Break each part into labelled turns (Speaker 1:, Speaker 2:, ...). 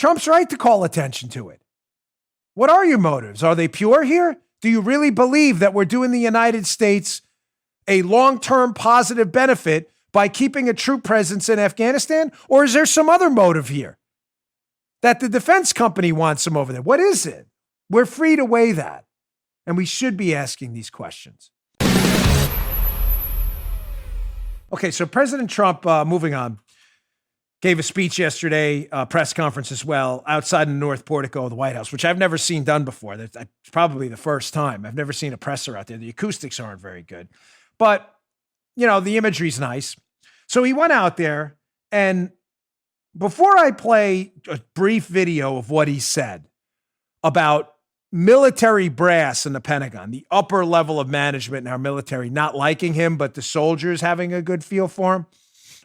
Speaker 1: Trump's right to call attention to it. What are your motives? Are they pure here? Do you really believe that we're doing the United States a long-term positive benefit by keeping a troop presence in Afghanistan? Or is there some other motive here that the defense company wants them over there? What is it? We're free to weigh that. And we should be asking these questions. Okay, so President Trump, moving on, gave a speech yesterday, press conference as well, outside in the North Portico of the White House, which I've never seen done before. That's probably the first time. I've never seen a presser out there. The acoustics aren't very good. But, you know, the imagery's nice. So he went out there, and before I play a brief video of what he said about military brass in the Pentagon, the upper level of management in our military not liking him, but the soldiers having a good feel for him,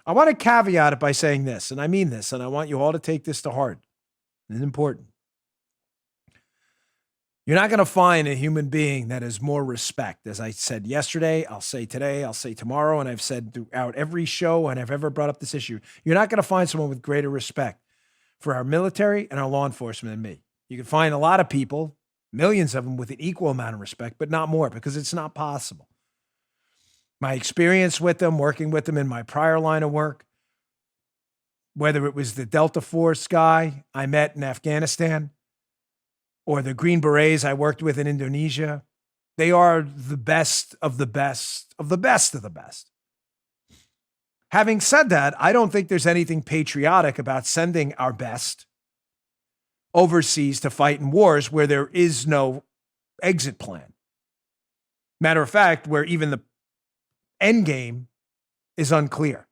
Speaker 1: I want to caveat it by saying this, and I mean this, and I want you all to take this to heart. It's important. You're not going to find a human being that has more respect. As I said yesterday, I'll say today, I'll say tomorrow, and I've said throughout every show and I've ever brought up this issue, you're not going to find someone with greater respect for our military and our law enforcement than me. You can find a lot of people, millions of them, with an equal amount of respect, but not more, because it's not possible. My experience with them, working with them in my prior line of work, whether it was the Delta Force guy I met in Afghanistan or the Green Berets I worked with in Indonesia, they are the best of the best of the best of the best. Having said that, I don't think there's anything patriotic about sending our best overseas to fight in wars where there is no exit plan. Matter of fact, where even the end game is unclear.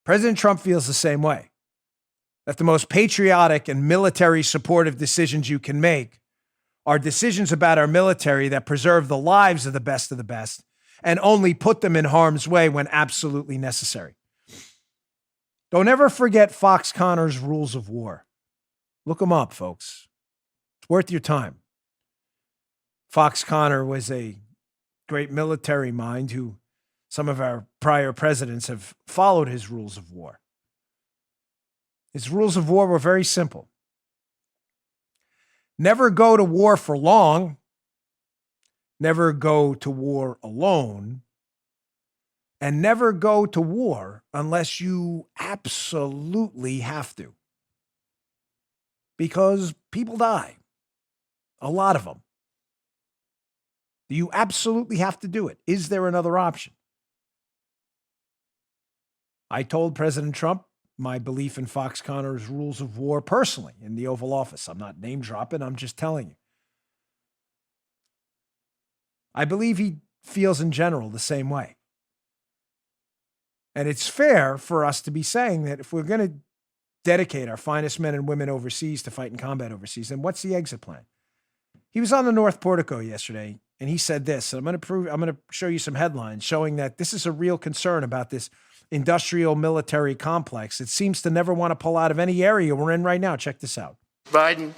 Speaker 1: President Trump feels the same way, that the most patriotic and military supportive decisions you can make are decisions about our military that preserve the lives of the best and only put them in harm's way when absolutely necessary. Don't ever forget Fox Connor's Rules of War. Look them up, folks. It's worth your time. Fox Connor was a great military mind who some of our prior presidents have followed his rules of war. His rules of war were very simple. Never go to war for long. Never go to war alone. And never go to war unless you absolutely have to. Because people die. A lot of them. Do you absolutely have to do it? Is there another option? I told President Trump my belief in Fox Connor's Rules of War personally in the Oval Office. I'm not name dropping. I'm just telling you. I believe he feels in general the same way. And it's fair for us to be saying that if we're going to dedicate our finest men and women overseas to fight in combat overseas, then what's the exit plan? He was on the North Portico yesterday, and he said this. And I'm going to show you some headlines showing that this is a real concern about this industrial military complex. It seems to never want to pull out of any area we're in right now. Check this out.
Speaker 2: Biden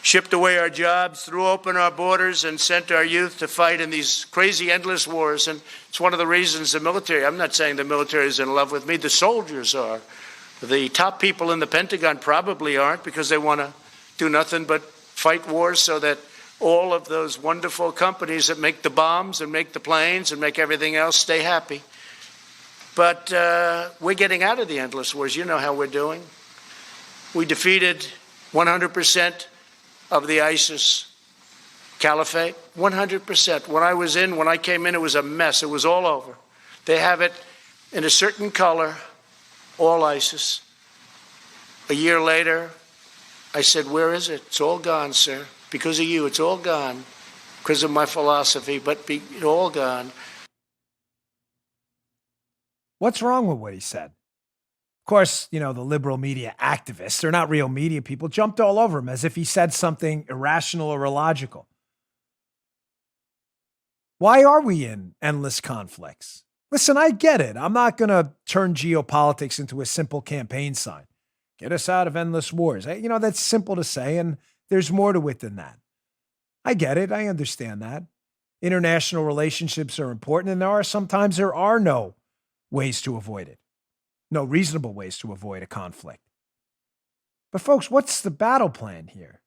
Speaker 2: shipped away our jobs, threw open our borders, and sent our youth to fight in these crazy, endless wars. And it's one of the reasons the military, I'm not saying the military is in love with me, the soldiers are. The top people in the Pentagon probably aren't, because they want to do nothing but fight wars so that all of those wonderful companies that make the bombs and make the planes and make everything else stay happy. But we're getting out of the endless wars. You know how we're doing. We defeated 100% of the ISIS caliphate, 100%. When I came in, it was a mess. It was all over. They have it in a certain color, all ISIS. A year later, I said, where is it? It's all gone, sir. Because of you, it's all gone. Because of my philosophy, but it's all gone.
Speaker 1: What's wrong with what he said? Of course, you know, the liberal media activists, they're not real media people, jumped all over him as if he said something irrational or illogical. Why are we in endless conflicts? Listen, I get it. I'm not going to turn geopolitics into a simple campaign sign. Get us out of endless wars. You know, that's simple to say, and there's more to it than that. I get it. I understand that. International relationships are important, and sometimes there are no ways to avoid it. no reasonable ways to avoid a conflict. But folks, what's the battle plan here?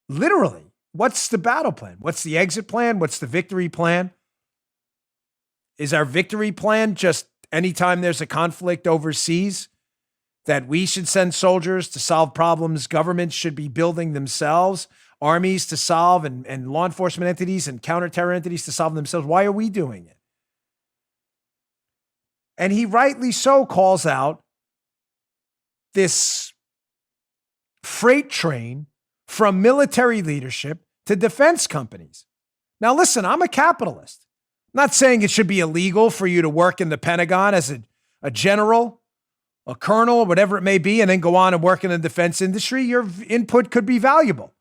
Speaker 1: Literally, what's the battle plan? What's the exit plan? What's the victory plan? Is our victory plan just anytime there's a conflict overseas that we should send soldiers to solve problems governments should be building themselves, armies to solve, and law enforcement entities and counterterror entities to solve themselves? Why are we doing it? And he rightly so calls out this freight train from military leadership to defense companies. Now, listen, I'm a capitalist. I'm not saying it should be illegal for you to work in the Pentagon as a general, a colonel, whatever it may be, and then go on and work in the defense industry. Your input could be valuable.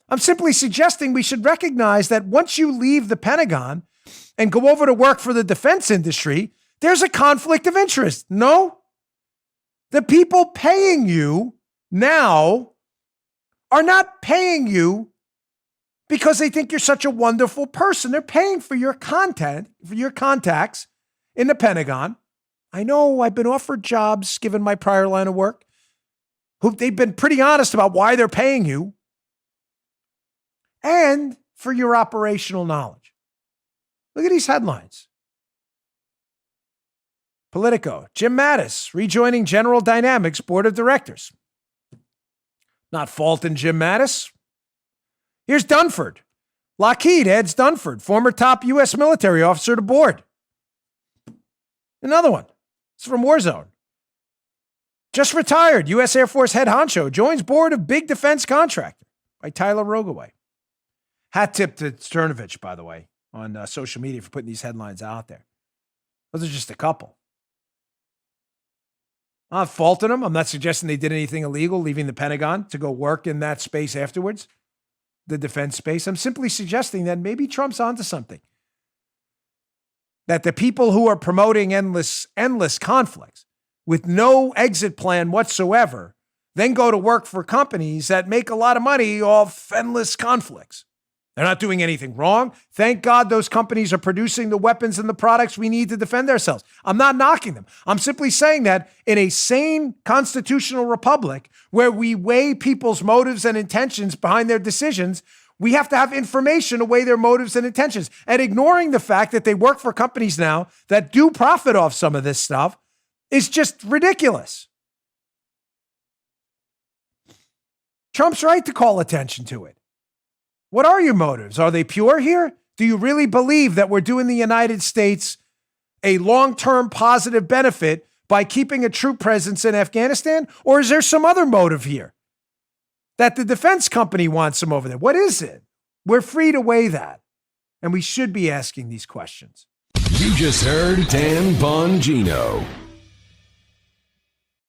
Speaker 1: I'm simply suggesting we should recognize that once you leave the Pentagon and go over to work for the defense industry, there's a conflict of interest. No? The people paying you now are not paying you because they think you're such a wonderful person. They're paying for your content, for your contacts in the Pentagon. I know I've been offered jobs given my prior line of work. They've been pretty honest about why they're paying you and for your operational knowledge. Look at these headlines. Politico, Jim Mattis rejoining General Dynamics Board of Directors. Not faulting Jim Mattis. Here's Dunford. Lockheed adds Dunford, former top U.S. military officer to board. Another one. It's from Warzone. Just retired U.S. Air Force head honcho joins board of big defense contractor by Tyler Rogaway. Hat tip to Sternovich, by the way, on social media for putting these headlines out there. Those are just a couple. I'm not faulting them. I'm not suggesting they did anything illegal, leaving the Pentagon to go work in that space afterwards, the defense space. I'm simply suggesting that maybe Trump's onto something. That the people who are promoting endless conflicts with no exit plan whatsoever then go to work for companies that make a lot of money off endless conflicts. They're not doing anything wrong. Thank God those companies are producing the weapons and the products we need to defend ourselves. I'm not knocking them. I'm simply saying that in a sane constitutional republic where we weigh people's motives and intentions behind their decisions, we have to have information to weigh their motives and intentions. And ignoring the fact that they work for companies now that do profit off some of this stuff is just ridiculous. Trump's right to call attention to it. What are your motives? Are they pure here? Do you really believe that we're doing the United States a long-term positive benefit by keeping a troop presence in Afghanistan? Or is there some other motive here that the defense company wants them over there? What is it? We're free to weigh that. And we should be asking these questions.
Speaker 3: You just heard Dan Bongino.